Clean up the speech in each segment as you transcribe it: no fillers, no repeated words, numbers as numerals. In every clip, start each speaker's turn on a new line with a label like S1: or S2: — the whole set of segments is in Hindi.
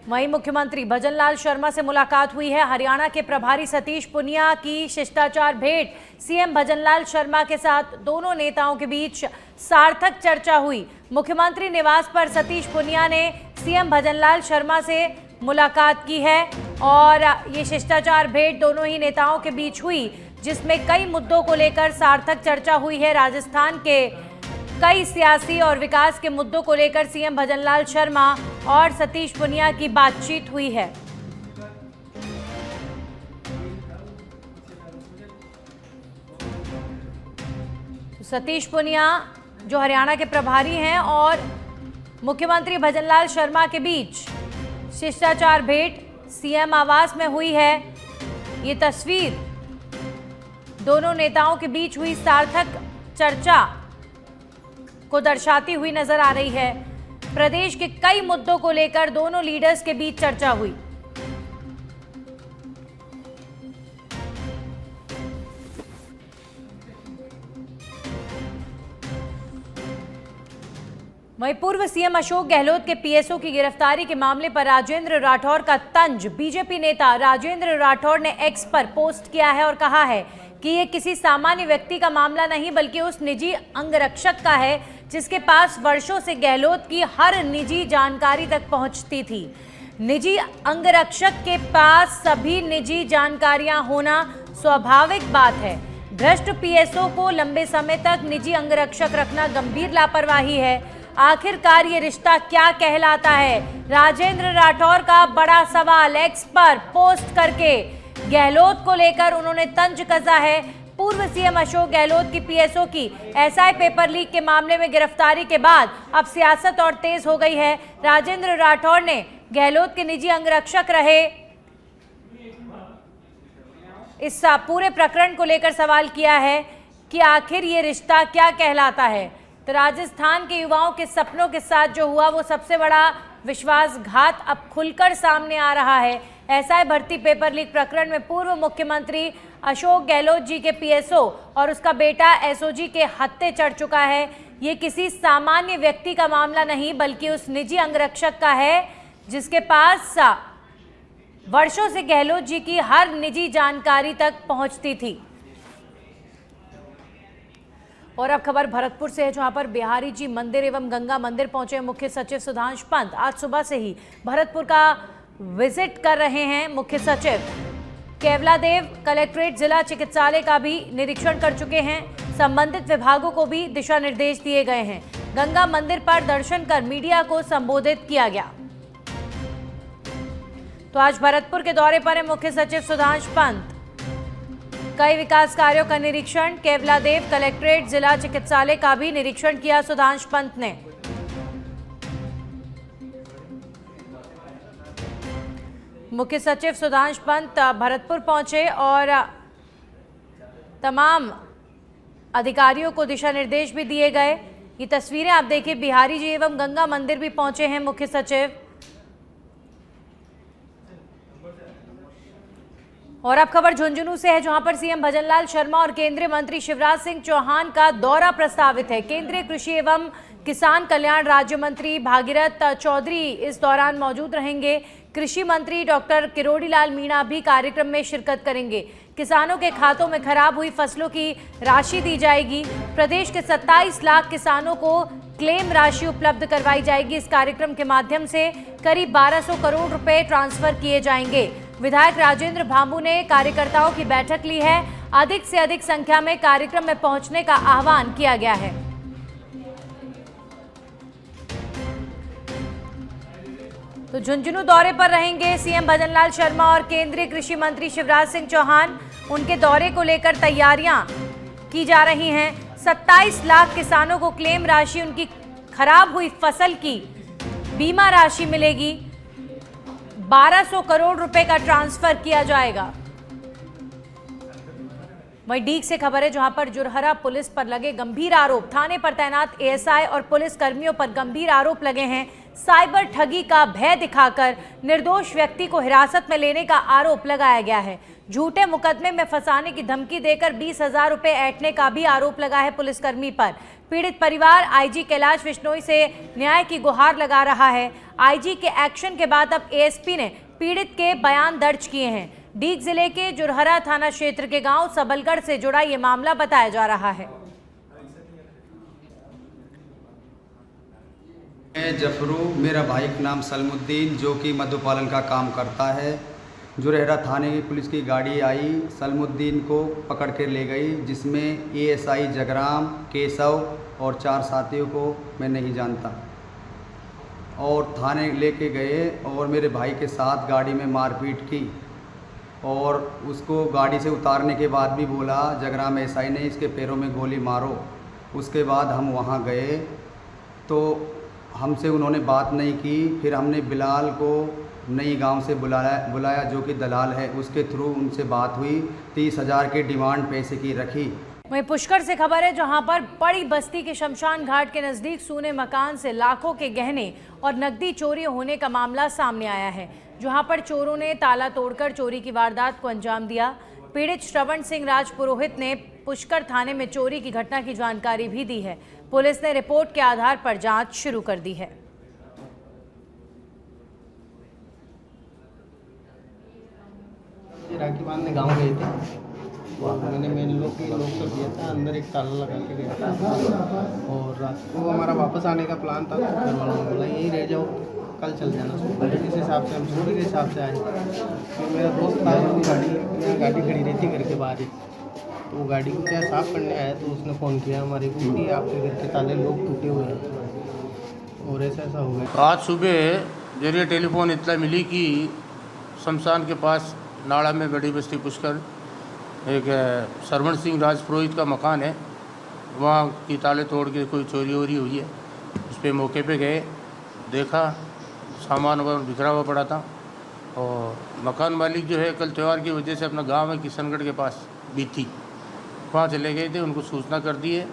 S1: वहीं मुख्यमंत्री भजनलाल शर्मा से मुलाकात हुई है। हरियाणा के प्रभारी सतीश पुनिया की शिष्टाचार भेंट सीएम भजनलाल शर्मा के साथ दोनों नेताओं के बीच सार्थक चर्चा हुई। मुख्यमंत्री निवास पर सतीश पुनिया ने सीएम भजनलाल शर्मा से मुलाकात की है और ये शिष्टाचार भेंट दोनों ही नेताओं के बीच हुई, जिसमें कई मुद्दों को लेकर सार्थक चर्चा हुई है। राजस्थान के कई सियासी और विकास के मुद्दों को लेकर सीएम भजनलाल शर्मा और सतीश पुनिया की बातचीत हुई है। तो सतीश पुनिया जो हरियाणा के प्रभारी हैं और मुख्यमंत्री भजनलाल शर्मा के बीच शिष्टाचार भेंट सीएम आवास में हुई है। ये तस्वीर दोनों नेताओं के बीच हुई सार्थक चर्चा को दर्शाती हुई नजर आ रही है। प्रदेश के कई मुद्दों को लेकर दोनों लीडर्स के बीच चर्चा हुई। वहीं पूर्व सीएम अशोक गहलोत के पीएसओ की गिरफ्तारी के मामले पर राजेंद्र राठौर का तंज बीजेपी नेता राजेंद्र राठौर ने एक्स पर पोस्ट किया है और कहा है कि ये किसी सामान्य व्यक्ति का मामला नहीं बल्कि उस निजी अंगरक्षक का है जिसके पास वर्षों से गहलोत की हर निजी जानकारी तक पहुंचती थी। निजी अंगरक्षक के पास सभी निजी जानकारियां होना स्वाभाविक बात है। भ्रष्ट पीएसओ को लंबे समय तक निजी अंगरक्षक रखना गंभीर लापरवाही है। आखिरकार ये रिश्ता क्या कहलाता है? राजेंद्र राठौर का बड़ा सवाल एक्स पर पोस्ट करके गहलोत को लेकर उन्होंने तंज कसा है। पूर्व सीएम अशोक गहलोत की पीएसओ की एसआई पेपर लीक के मामले में गिरफ्तारी के बाद अब सियासत और तेज हो गई है। राजेंद्र राठौर ने गहलोत के निजी अंगरक्षक रहे इस पूरे प्रकरण को लेकर सवाल किया है कि आखिर ये रिश्ता क्या कहलाता है। तो राजस्थान के युवाओं के सपनों के साथ जो हुआ वो सबसे बड़ा विश्वासघात अब खुलकर सामने आ रहा है। एसआई भर्ती पेपर लीक प्रकरण में पूर्व मुख्यमंत्री अशोक गहलोत जी के पीएसओ और उसका बेटा एसओजी के हत्थे चढ़ चुका है। ये किसी सामान्य व्यक्ति का मामला नहीं बल्कि उस निजी अंगरक्षक का है जिसके पास वर्षों से गहलोत जी की हर निजी जानकारी तक पहुंचती थी। और अब खबर भरतपुर से है, जहां पर बिहारी जी मंदिर एवं गंगा मंदिर पहुंचे मुख्य सचिव सुधांशु पंत। आज सुबह से ही भरतपुर का विजिट कर रहे हैं मुख्य सचिव। केवलादेव कलेक्ट्रेट जिला चिकित्सालय का भी निरीक्षण कर चुके हैं। संबंधित विभागों को भी दिशा निर्देश दिए गए हैं। गंगा मंदिर पर दर्शन कर मीडिया को संबोधित किया गया। तो आज भरतपुर के दौरे पर है मुख्य सचिव सुधांशु पंत। कई विकास कार्यों का निरीक्षण। केवलादेव कलेक्ट्रेट जिला चिकित्सालय का भी निरीक्षण किया सुधांशु पंत ने। मुख्य सचिव सुधांशु पंत भरतपुर पहुंचे और तमाम अधिकारियों को दिशा निर्देश भी दिए गए। ये तस्वीरें आप देखिए, बिहारी जी एवं गंगा मंदिर भी पहुंचे हैं मुख्य सचिव। और अब खबर झुंझुनू से है, जहां पर सीएम भजनलाल शर्मा और केंद्रीय मंत्री शिवराज सिंह चौहान का दौरा प्रस्तावित है। केंद्रीय कृषि एवं किसान कल्याण राज्य मंत्री भागीरथ चौधरी इस दौरान मौजूद रहेंगे। कृषि मंत्री डॉक्टर किरोड़ीलाल मीणा भी कार्यक्रम में शिरकत करेंगे। किसानों के खातों में खराब हुई फसलों की राशि दी जाएगी। प्रदेश के 27 लाख किसानों को क्लेम राशि उपलब्ध करवाई जाएगी। इस कार्यक्रम के माध्यम से करीब 1200 करोड़ रुपए ट्रांसफर किए जाएंगे। विधायक राजेंद्र भांबू ने कार्यकर्ताओं की बैठक ली है। अधिक से अधिक संख्या में कार्यक्रम में पहुंचने का आह्वान किया गया है। तो झुंझुनू दौरे पर रहेंगे सीएम भजनलाल शर्मा और केंद्रीय कृषि मंत्री शिवराज सिंह चौहान। उनके दौरे को लेकर तैयारियां की जा रही हैं। 27 लाख किसानों को क्लेम राशि, उनकी खराब हुई फसल की बीमा राशि मिलेगी। 1200 करोड़ रुपए का ट्रांसफर किया जाएगा। वहीं डीग से खबर है, जहां पर जुरहरा पुलिस पर लगे गंभीर आरोप। थाने पर तैनात एएसआई और पुलिस कर्मियों पर गंभीर आरोप लगे हैं। साइबर ठगी का भय दिखाकर निर्दोष व्यक्ति को हिरासत में लेने का आरोप लगाया गया है। झूठे मुकदमे में फंसाने की धमकी देकर 20,000 रुपए ऐंठने का भी आरोप लगा है पुलिसकर्मी पर। पीड़ित परिवार आईजी कैलाश विश्नोई से न्याय की गुहार लगा रहा है। आईजी के एक्शन के बाद अब एएसपी ने पीड़ित के बयान दर्ज किए हैं। डीग जिले के जुरहरा थाना क्षेत्र के गांव सबलगढ़ से जुड़ा ये मामला बताया जा रहा है।
S2: मैं जफरू, मेरा भाई का नाम सलमुद्दीन जो कि मधु पालन का काम करता है। जुरहरा थाने की पुलिस की गाड़ी आई, सलमुद्दीन को पकड़ कर ले गई, जिसमें एएसआई जगराम, केशव और 4 साथियों को मैं नहीं जानता, और थाने लेके गए और मेरे भाई के साथ गाड़ी में मारपीट की और उसको गाड़ी से उतारने के बाद भी बोला जगराम एएसआई ने इसके पैरों में गोली मारो। उसके बाद हम वहाँ गए तो हमसे उन्होंने बात नहीं की। फिर हमने बिलाल को नई गांव से बुलाया जो कि दलाल है, उसके थ्रू उनसे बात हुई। 30,000 की डिमांड पैसे की रखी।
S1: वहीं पुष्कर से खबर है जहां पर बड़ी बस्ती के शमशान घाट के नजदीक सूने मकान से लाखों के गहने और नकदी चोरी होने का मामला सामने आया है, जहां पर चोरों ने ताला तोड़कर चोरी की वारदात को अंजाम दिया। पीड़ित श्रवण सिंह राजपुरोहित ने पुष्कर थाने में चोरी की घटना की जानकारी भी दी है। पुलिस ने रिपोर्ट के आधार पर जांच शुरू कर दी है।
S3: राखी बांधने गांव गए थे, मैंने मेन लोग तो दिया था, अंदर एक ताला लगा के गया था और रात को हमारा वापस आने का प्लान था। तो घर वालों ने बोला यहीं रह जाओ, कल चल जाना। इस हिसाब से हम चोरी के हिसाब से आए। फिर मेरा दोस्त था जो गाड़ी खड़ी रही थी घर के बाहर ही, तो वो गाड़ी को क्या साफ़ करने आया तो उसने फ़ोन किया हमारे को कि आपके घर के ताले लोग टूटे हुए हैं और ऐसा हो गया।
S4: आज सुबह जरिए टेलीफोन इत्तला मिली कि शमशान के पास नाड़ा में बड़ी बस्ती पुष्कर एक श्रवण सिंह राजपुरोहित का मकान है, वहाँ की ताले तोड़ के कोई चोरी वोरी हुई है। उस पर मौके पे गए, देखा सामान वगैरह बिखरा हुआ पड़ा था और मकान मालिक जो है कल त्यौहार की वजह से अपना गांव है किशनगढ़ के पास भी थी, वहाँ चले गए थे, उनको सूचना कर दी है।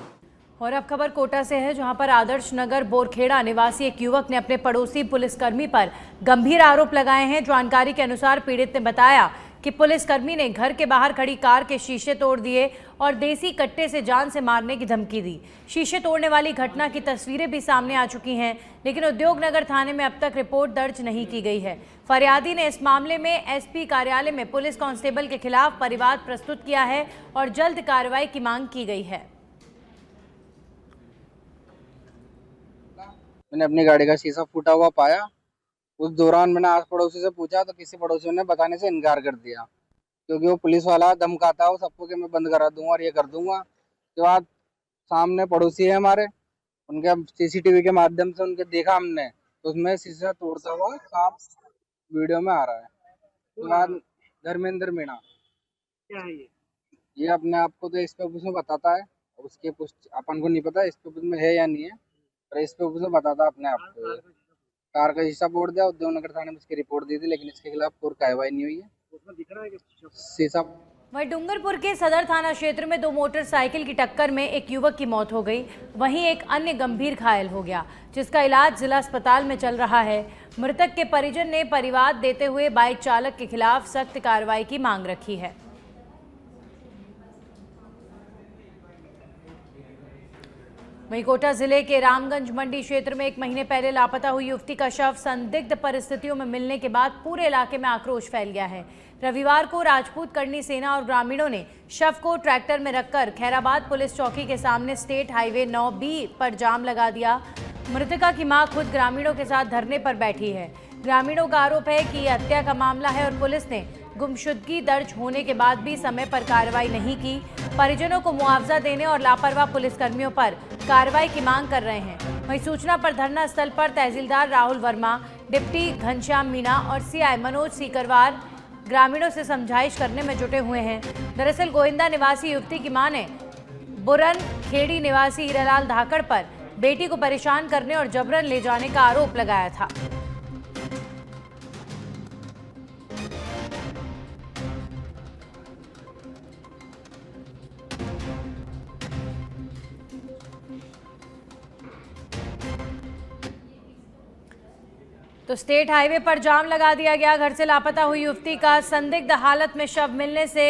S1: और अब खबर कोटा से है जहां पर आदर्श नगर बोरखेड़ा निवासी एक युवक ने अपने पड़ोसी पुलिसकर्मी पर गंभीर आरोप लगाए हैं। जानकारी के अनुसार पीड़ित ने बताया कि पुलिसकर्मी ने घर के बाहर खड़ी कार के शीशे तोड़ दिए और देसी कट्टे से जान से मारने की धमकी दी। शीशे तोड़ने वाली घटना की तस्वीरें भी सामने आ चुकी हैं, लेकिन उद्योगनगर थाने में अब तक रिपोर्ट दर्ज नहीं की गई है। फरियादी ने इस मामले में एसपी कार्यालय में पुलिस कांस्टेबल के खिलाफ परिवाद प्रस्तुत किया है और जल्द कार्रवाई की मांग की गई है।
S5: मैंने अपनी गाड़ी का शीशा फूटा हुआ पाया। उस दौरान मैंने आस पड़ोसी से पूछा तो किसी पड़ोसी ने बताने से इनकार कर दिया, क्योंकि वो पुलिस वाला धमकाता है सबको कि मैं बंद करा दूंगा और ये कर दूंगा। उसके बाद सामने पड़ोसी है हमारे, उनके सीसीटीवी के माध्यम से उनके देखा हमने, तो उसमें शीशा तोड़ता हुआ साफ वीडियो में आ रहा है। उसके बाद धर्मेंद्र मीणा क्या है ये अपने आप को तो इस पे उसमें बताता है, उसके पुष्टि अपन को नहीं पता इस पे में है या नहीं है, पर इस पे उसमें बताता अपने आप को। कार का शीशा फोड़ दिया, उद्योगनगर थाने में इसकी रिपोर्ट दी थी, लेकिन इसके खिलाफ कोई कार्रवाई नहीं हुई है। उसमें दिख रहा है कि शीशा।
S1: वहीं डूंगरपुर के सदर थाना क्षेत्र में 2 मोटरसाइकिल की टक्कर में एक युवक की मौत हो गई, वहीं एक अन्य गंभीर घायल हो गया, जिसका इलाज जिला अस्पताल में चल रहा है। मृतक के परिजन ने परिवाद देते हुए बाइक चालक के खिलाफ सख्त कार्रवाई की मांग रखी है। वहीं कोटा जिले के रामगंज मंडी क्षेत्र में 1 महीने पहले लापता हुई युवती का शव संदिग्ध परिस्थितियों में मिलने के बाद पूरे इलाके में आक्रोश फैल गया है। रविवार को राजपूत करनी सेना और ग्रामीणों ने शव को ट्रैक्टर में रखकर खैराबाद पुलिस चौकी के सामने स्टेट हाईवे 9B पर जाम लगा दिया। मृतका की मां खुद ग्रामीणों के साथ धरने पर बैठी है। ग्रामीणों का आरोप है कि यह हत्या का मामला है और पुलिस ने गुमशुदगी दर्ज होने के बाद भी समय पर कार्रवाई नहीं की। परिजनों को मुआवजा देने और लापरवाह पुलिसकर्मियों पर कार्रवाई की मांग कर रहे हैं। वहीं सूचना पर धरना स्थल पर तहसीलदार राहुल वर्मा, डिप्टी घनश्याम मीणा और सीआई मनोज सीकरवार ग्रामीणों से समझाइश करने में जुटे हुए हैं। दरअसल गोविंदा निवासी युवती की मां ने बुरन खेड़ी निवासी हीरालाल धाकड़ पर बेटी को परेशान करने और जबरन ले जाने का आरोप लगाया था। तो स्टेट हाईवे पर जाम लगा दिया गया। घर से लापता हुई युवती का संदिग्ध हालत में शव मिलने से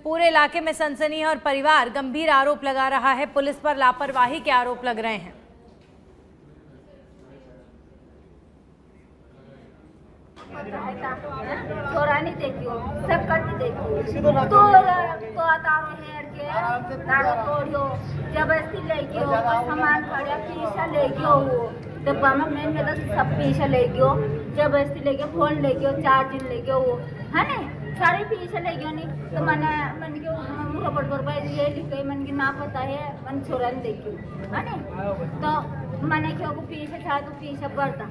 S1: पूरे इलाके में सनसनी है और परिवार गंभीर आरोप लगा रहा है। पुलिस पर लापरवाही के आरोप लग रहे हैं।
S6: छोरा नहीं देखियो सब करती देखियो तो आता हेर के दाड़ो तोड़ियो जबरदस्ती ले गयो सामान खड़े पीछा ले गयो वो डब्बा में मैंने तो सब पीछा ले गयो जबरदस्ती ले गयो फोन ले गयो चार्जर ले गयो वो है ना सारे पीछे ले गयो नहीं तो मन के मुँह पर बरबाई ये लिखे मन की ना पता है मन छोरा नहीं देखियो है ना तो मैंने क्यों पीछे था तो पीछे बढ़ता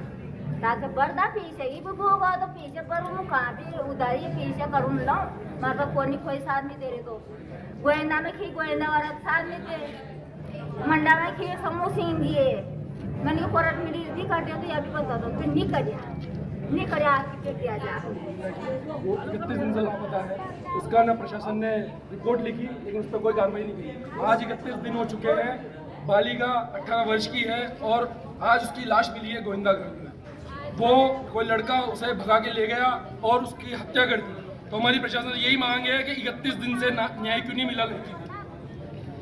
S6: ताकि बढ़ता पीछे ही भोगा तो पीछे बढ़ू कहाँ भी उधारी पीछे करूँ लो मार कोई साथ नहीं दे रहे तो गोयंदा में खी गोयंदा वाला साथ नहीं दे मंडा में खी समूह सीन दिए मैंने कोरट मिली भी कर दिया तो ये भी बता दो फिर नहीं कर दिया जा
S7: 31 दिन से लापता है। उसका ना प्रशासन ने रिपोर्ट लिखी लेकिन उस पर कोई कार्रवाई नहीं की। आज 31 दिन हो चुके हैं। बालिका 18 वर्ष की है और आज उसकी लाश मिली है गोविंदागंज में। वो कोई लड़का उसे भगा के ले गया और उसकी हत्या कर दी। तो हमारी प्रशासन यही मांग है कि 31 दिन से न्याय क्यों नहीं मिला लड़की को।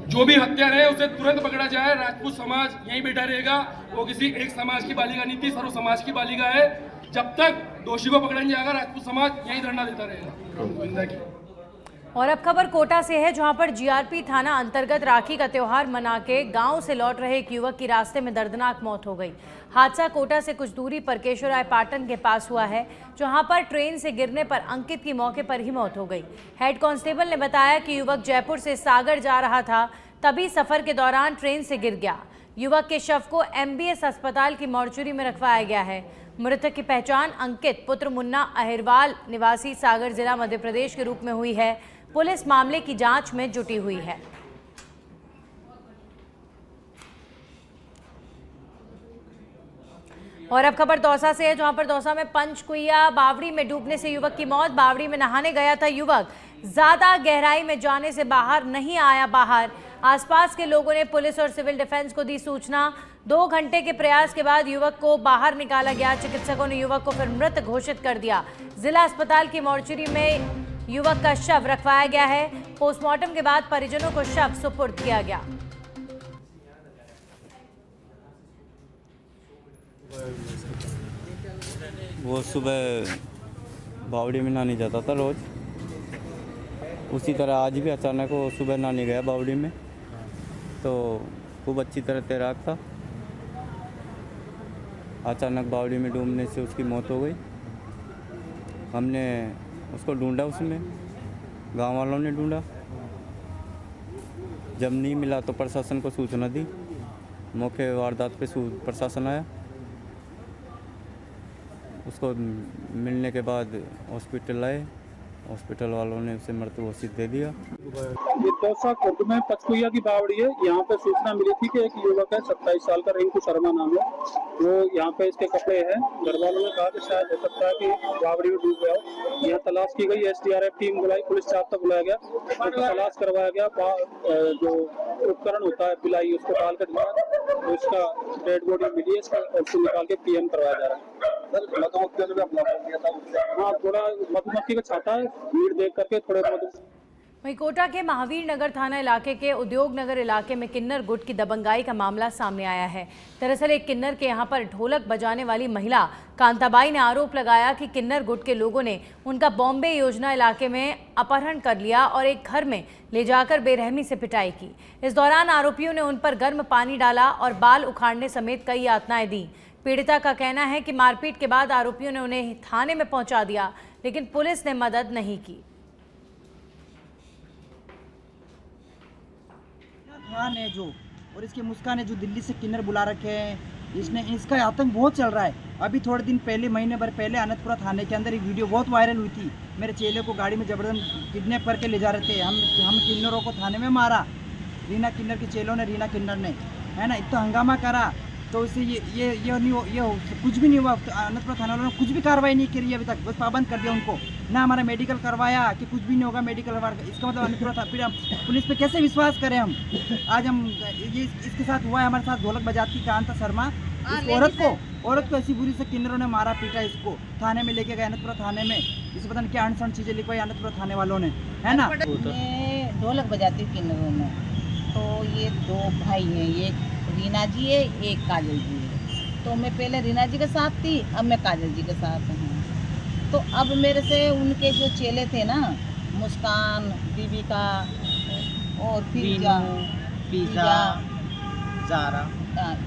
S7: जो भी हत्यारा है उसे तुरंत पकड़ा जाए। राजपूत समाज यहीं बैठा रहेगा। वो किसी एक समाज की बालिका नहीं थी, सर्व समाज की बालिका है। जब तक दोषी को पकड़ा नहीं जाएगा राजपूत समाज यहीं धरना देता रहेगा।
S1: और अब खबर कोटा से है, जहां पर जीआरपी थाना अंतर्गत राखी का त्योहार मना के गांव से लौट रहे एक युवक की रास्ते में दर्दनाक मौत हो गई। हादसा कोटा से कुछ दूरी पर केशवराय पाटन के पास हुआ है, जहां पर ट्रेन से गिरने पर अंकित की मौके पर ही मौत हो गई। हेड कांस्टेबल ने बताया कि युवक जयपुर से सागर जा रहा था, तभी सफर के दौरान ट्रेन से गिर गया। युवक के शव को MBS अस्पताल की मॉर्चरी में रखवाया गया है। मृतक की पहचान अंकित पुत्र मुन्ना अहिरवाल निवासी सागर जिला मध्य प्रदेश के रूप में हुई है। पुलिस मामले की जांच में जुटी हुई है। और अब खबर दौसा से है, जहां पर दौसा में पंचकुइया बावड़ी में डूबने से युवक की मौत। बावड़ी में नहाने गया था युवक, ज्यादा गहराई में जाने से बाहर नहीं आया बाहर। आसपास के लोगों ने पुलिस और सिविल डिफेंस को दी सूचना। 2 घंटे के प्रयास के बाद युवक को बाहर निकाला गया। चिकित्सकों ने युवक को फिर मृत घोषित कर दिया। जिला अस्पताल की मॉर्चरी में युवक का शव रखवाया गया है। पोस्टमार्टम के बाद परिजनों को शव सुपुर्द किया गया।
S8: वो सुबह बावड़ी में नहाने जाता था रोज। उसी तरह आज भी अचानक वो सुबह नहाने गया बावड़ी में, तो खूब अच्छी तरह तैराक था। अचानक बावड़ी में डूबने से उसकी मौत हो गई। हमने उसको ढूंढा, उसमें गांव वालों ने ढूंढा। जब नहीं मिला तो प्रशासन को सूचना दी। मौके वारदात पे प्रशासन आया। उसको मिलने के बाद हॉस्पिटल लाए। हॉस्पिटल वालों ने उसे मृत घोषित दे दिया।
S7: दौसा कोट में पचकुइया की बावड़ी है। यहाँ पे सूचना मिली थी कि एक युवक है 27 साल का, रिंकू शर्मा नाम है। वो यहाँ पे इसके कपड़े हैं। घर वालों ने कहा कि शायद हो सकता है कि बावड़ी में डूब गया हो। यहाँ तलाश की गई। SDRF टीम बुलाई, पुलिस स्टाफ तक बुलाया गया, तो तलाश करवाया गया। जो उपकरण होता है पिलाई, उसको डाल कर दिया तो इसका डेड बॉडी मिली है। उसको निकाल के PM करवाया जा रहा है। हाँ, थोड़ा मधुमक्खी का छाता है, भीड़ देख करके थोड़े
S1: वहीं कोटा के महावीर नगर थाना इलाके के उद्योग नगर इलाके में किन्नर गुट की दबंगाई का मामला सामने आया है। दरअसल एक किन्नर के यहां पर ढोलक बजाने वाली महिला कांताबाई ने आरोप लगाया कि किन्नर गुट के लोगों ने उनका बॉम्बे योजना इलाके में अपहरण कर लिया और एक घर में ले जाकर बेरहमी से पिटाई की। इस दौरान आरोपियों ने उन पर गर्म पानी डाला और बाल उखाड़ने समेत कई यातनाएं दी। पीड़िता का कहना है कि मारपीट के बाद आरोपियों ने उन्हें थाने में पहुंचा दिया, लेकिन पुलिस ने मदद नहीं की।
S9: खान है जो, और इसके मुस्कान है जो दिल्ली से किन्नर बुला रखे हैं। इसका आतंक बहुत चल रहा है। अभी थोड़े दिन पहले, महीने भर पहले अनंतपुरा थाने के अंदर एक वीडियो बहुत वायरल हुई थी। मेरे चेले को गाड़ी में जबरदस्त किडनैप करके ले जा रहे थे। हम किन्नरों को थाने में मारा। रीना किन्नर के चेलों ने, रीना किन्नर ने, है ना, इतना हंगामा करा तो इससे ये कुछ भी नहीं हुआ। अनंतपुर थाना वालों ने कुछ भी कार्रवाई नहीं करी अभी तक, बस पाबंद कर दिया उनको। ना हमारा मेडिकल करवाया कि कुछ भी नहीं होगा मेडिकल करवा। इसका मतलब अनंतपुर था। फिर हम पुलिस पे कैसे विश्वास करें हम? आज हम ये इसके साथ हुआ है, हमारे साथ ढोलक बजाती कांता शर्मा। इस औरत को ऐसी बुरी से किन्नरों ने मारा पीटा। इसको थाने में लेके गए, अनंतपुर थाने में। इसे पता नहीं क्या अनसन चीज़ें लिखवाई अनंतपुर थाने वालों ने, है ना।
S10: ढोलक बजाती किन्नरों में, तो ये 2 भाई हैं, एक रीना जी है, एक काजल जी है। तो मैं पहले रीना जी के साथ थी, अब मैं काजल जी के साथ हूँ। तो अब मेरे से उनके जो चेले थे ना, मुस्कान, दीपिका और
S3: पिज़्ज़ा, ज़ारा,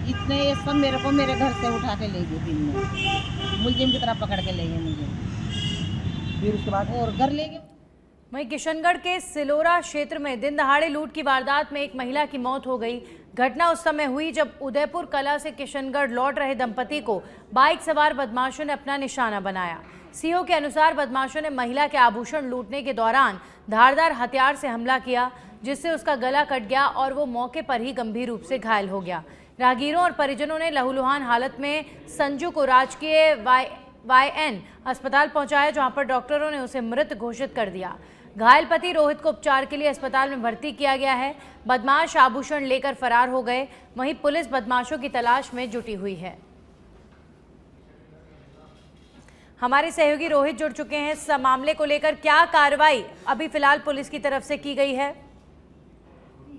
S10: इतने ये सब मेरे को मेरे घर से उठा के ले गए दिन में, मुलजिम की तरह पकड़ के ले गए मुझे,
S9: फिर उसके बाद
S10: और घर ले गए।
S1: वहीं किशनगढ़ के सिलोरा क्षेत्र में दिन दहाड़े लूट की वारदात में एक महिला की मौत हो गई। घटना उस समय हुई जब उदयपुर कला से किशनगढ़ लौट रहे दंपति को बाइक सवार बदमाशों ने अपना निशाना बनाया। सीओ के अनुसार बदमाशों ने महिला के आभूषण लूटने के दौरान धारदार हथियार से हमला किया, जिससे उसका गला कट गया और वो मौके पर ही गंभीर रूप से घायल हो गया। राहगीरों और परिजनों ने लहूलुहान हालत में संजू को राजकीय YN अस्पताल पहुंचाया, जहां पर डॉक्टरों ने उसे मृत घोषित कर दिया। घायल पति रोहित को उपचार के लिए अस्पताल में भर्ती किया गया है। बदमाश आभूषण लेकर फरार हो गए। वहीं पुलिस बदमाशों की तलाश में जुटी हुई है। हमारे सहयोगी रोहित जुड़ चुके हैं इस मामले को लेकर। क्या कार्रवाई अभी फिलहाल पुलिस की तरफ से की गई है?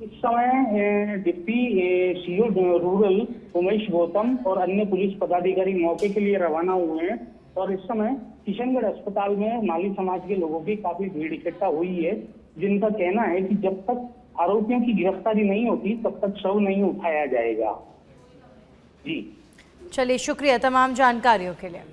S11: इस समय deputy CO rural Umesh Gautam और अन्य पुलिस पदाधिकारी मौके के लिए रवाना हुए हैं और इस समय किशनगढ़ अस्पताल में माली समाज के लोगों की काफी भीड़ इकट्ठा हुई है, जिनका कहना है कि जब तक आरोपियों की गिरफ्तारी नहीं होती तब तक शव नहीं उठाया जाएगा। जी
S1: चलिए, शुक्रिया तमाम जानकारियों के लिए।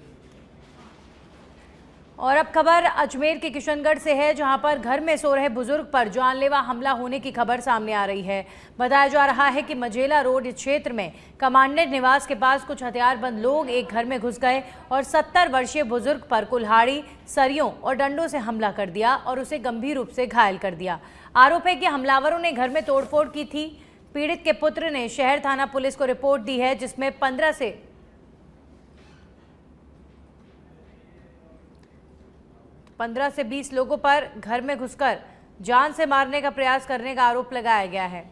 S1: और अब खबर अजमेर के किशनगढ़ से है, जहां पर घर में सो रहे बुजुर्ग पर जानलेवा हमला होने की खबर सामने आ रही है। बताया जा रहा है कि मजेला रोड क्षेत्र में कमांडेंट निवास के पास कुछ हथियारबंद लोग एक घर में घुस गए और 70 वर्षीय बुजुर्ग पर कुल्हाड़ी, सरियों और डंडों से हमला कर दिया और उसे गंभीर रूप से घायल कर दिया। आरोप है कि हमलावरों ने घर में तोड़फोड़ की थी। पीड़ित के पुत्र ने शहर थाना पुलिस को रिपोर्ट दी है, जिसमें 15 से 20 लोगों पर घर में घुसकर जान से मारने का प्रयास करने का आरोप लगाया गया है।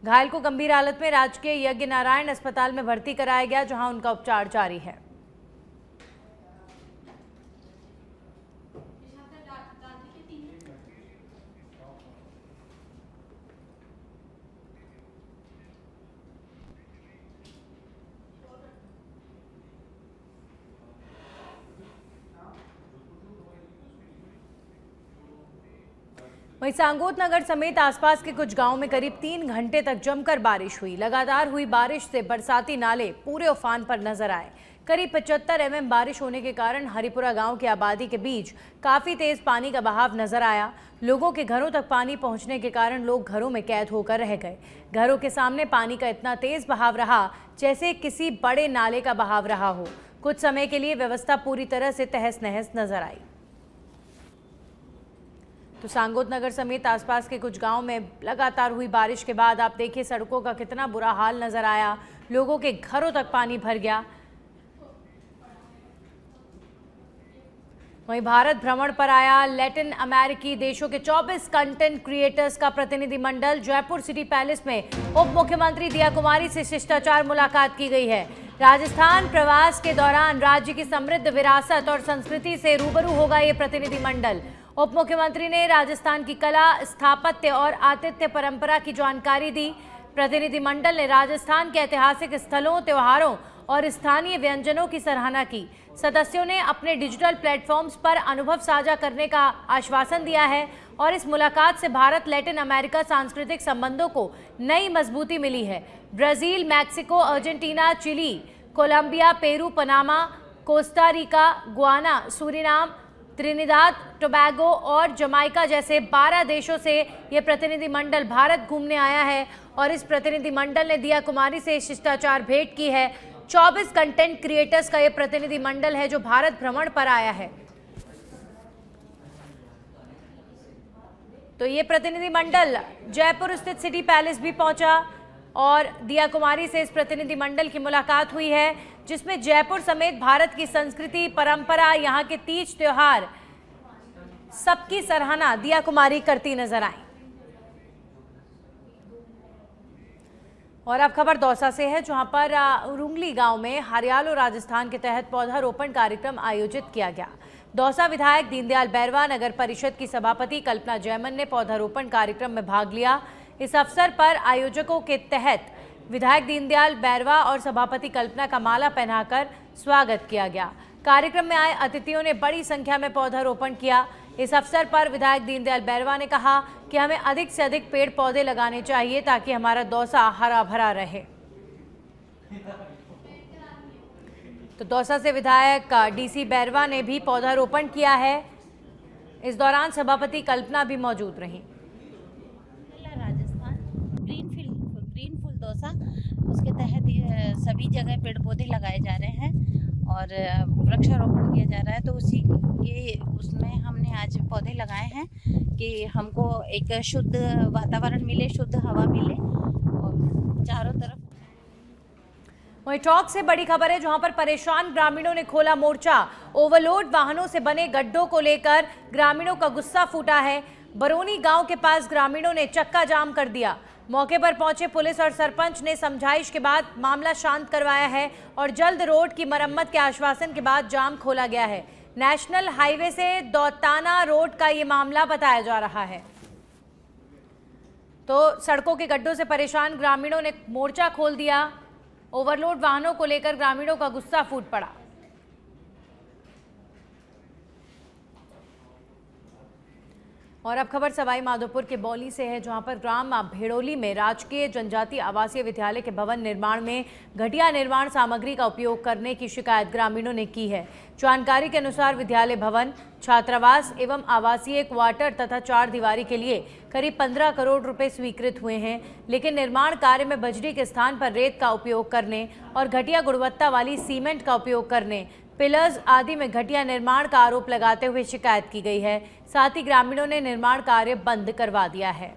S1: घायल को गंभीर हालत में राजकीय यज्ञ नारायण अस्पताल में भर्ती कराया गया, जहां उनका उपचार जारी है। वहीं सांगोत नगर समेत आसपास के कुछ गांवों में करीब 3 घंटे तक जमकर बारिश हुई। लगातार हुई बारिश से बरसाती नाले पूरे उफान पर नजर आए। करीब 75 mm बारिश होने के कारण हरिपुरा गांव की आबादी के बीच काफी तेज पानी का बहाव नजर आया। लोगों के घरों तक पानी पहुंचने के कारण लोग घरों में कैद होकर रह गए। घरों के सामने पानी का इतना तेज बहाव रहा जैसे किसी बड़े नाले का बहाव रहा हो। कुछ समय के लिए व्यवस्था पूरी तरह से तहस नहस नजर आई। तो सांगोत नगर समेत आसपास के कुछ गांव में लगातार हुई बारिश के बाद आप देखिए सड़कों का कितना बुरा हाल नजर आया। लोगों के घरों तक पानी भर गया। वहीं भारत भ्रमण पर आया लैटिन अमेरिकी देशों के 24 कंटेंट क्रिएटर्स का प्रतिनिधिमंडल। जयपुर सिटी पैलेस में उप मुख्यमंत्री दिया कुमारी से शिष्टाचार मुलाकात की गई है। राजस्थान प्रवास के दौरान राज्य की समृद्ध विरासत और संस्कृति से रूबरू होगा ये प्रतिनिधिमंडल। उप मुख्यमंत्री ने राजस्थान की कला, स्थापत्य और आतिथ्य परंपरा की जानकारी दी। प्रतिनिधिमंडल ने राजस्थान के ऐतिहासिक स्थलों, त्योहारों और स्थानीय व्यंजनों की सराहना की। सदस्यों ने अपने डिजिटल प्लेटफॉर्म्स पर अनुभव साझा करने का आश्वासन दिया है और इस मुलाकात से भारत लैटिन अमेरिका सांस्कृतिक संबंधों को नई मजबूती मिली है। Brazil, Mexico, Argentina, Chile, Colombia, Peru, Panama, Costa Rica, Guyana, Suriname, Trinidad Tobago और जमाइका जैसे 12 देशों से ये प्रतिनिधिमंडल भारत घूमने आया है और इस प्रतिनिधिमंडल ने दिया कुमारी से शिष्टाचार भेंट की है। 24 कंटेंट क्रिएटर्स का ये प्रतिनिधिमंडल है जो भारत भ्रमण पर आया है। तो ये प्रतिनिधिमंडल जयपुर स्थित सिटी पैलेस भी पहुंचा और दिया कुमारी से इस प्रतिनिधिमंडल की मुलाकात हुई है, जिसमें जयपुर समेत भारत की संस्कृति, परंपरा, यहाँ के तीज त्योहार सबकी सराहना दिया कुमारी करती नजर आई। और अब खबर दौसा से है, जहां पर रुंगली गांव में हरियालो राजस्थान के तहत पौधारोपण कार्यक्रम आयोजित किया गया। दौसा विधायक दीनदयाल बैरवा, नगर परिषद की सभापति कल्पना जयमन ने पौधारोपण कार्यक्रम में भाग लिया। इस अवसर पर आयोजकों के तहत विधायक दीनदयाल बैरवा और सभापति कल्पना का माला पहनाकर स्वागत किया गया। कार्यक्रम में आए अतिथियों ने बड़ी संख्या में पौधारोपण किया। इस अवसर पर विधायक दीनदयाल बैरवा ने कहा कि हमें अधिक से अधिक पेड़ पौधे लगाने चाहिए ताकि हमारा दौसा हरा भरा रहे। तो दौसा से विधायक डीसी बैरवा ने भी पौधारोपण किया है। इस दौरान सभापति कल्पना भी मौजूद रहीं।
S10: राजस्थान ग्रीन फुल दौसा, उसके तहत सभी जगह पेड़ पौधे लगाए जा रहे हैं और वृक्षारोपण किया जा रहा है। तो उसी के उसमें हमने आज पौधे लगाए हैं कि हमको एक शुद्ध वातावरण मिले, शुद्ध हवा मिले और चारों तरफ।
S1: वहीं टॉक से बड़ी खबर है, जहां पर परेशान ग्रामीणों ने खोला मोर्चा। ओवरलोड वाहनों से बने गड्ढों को लेकर ग्रामीणों का गुस्सा फूटा है। बरौनी गांव के पास ग्रामीणों ने चक्का जाम कर दिया। मौके पर पहुंचे पुलिस और सरपंच ने समझाइश के बाद मामला शांत करवाया है और जल्द रोड की मरम्मत के आश्वासन के बाद जाम खोला गया है। नेशनल हाईवे से दौताना रोड का ये मामला बताया जा रहा है। तो सड़कों के गड्ढों से परेशान ग्रामीणों ने मोर्चा खोल दिया। ओवरलोड वाहनों को लेकर ग्रामीणों का गुस्सा फूट पड़ा। और अब खबर सवाई माधोपुर के बौली से है, जहां पर ग्राम भेड़ोली में राजकीय जनजातीय आवासीय विद्यालय के भवन निर्माण में घटिया निर्माण सामग्री का उपयोग करने की शिकायत ग्रामीणों ने की है। जानकारी के अनुसार विद्यालय भवन, छात्रावास एवं आवासीय क्वार्टर तथा 4 दीवारी के लिए करीब 15 करोड़ रुपए स्वीकृत हुए हैं, लेकिन निर्माण कार्य में बजरी के स्थान पर रेत का उपयोग करने और घटिया गुणवत्ता वाली सीमेंट का उपयोग करने, पिलर्स आदि में घटिया निर्माण का आरोप लगाते हुए शिकायत की गई है। साथ ही ग्रामीणों ने निर्माण कार्य बंद करवा दिया है।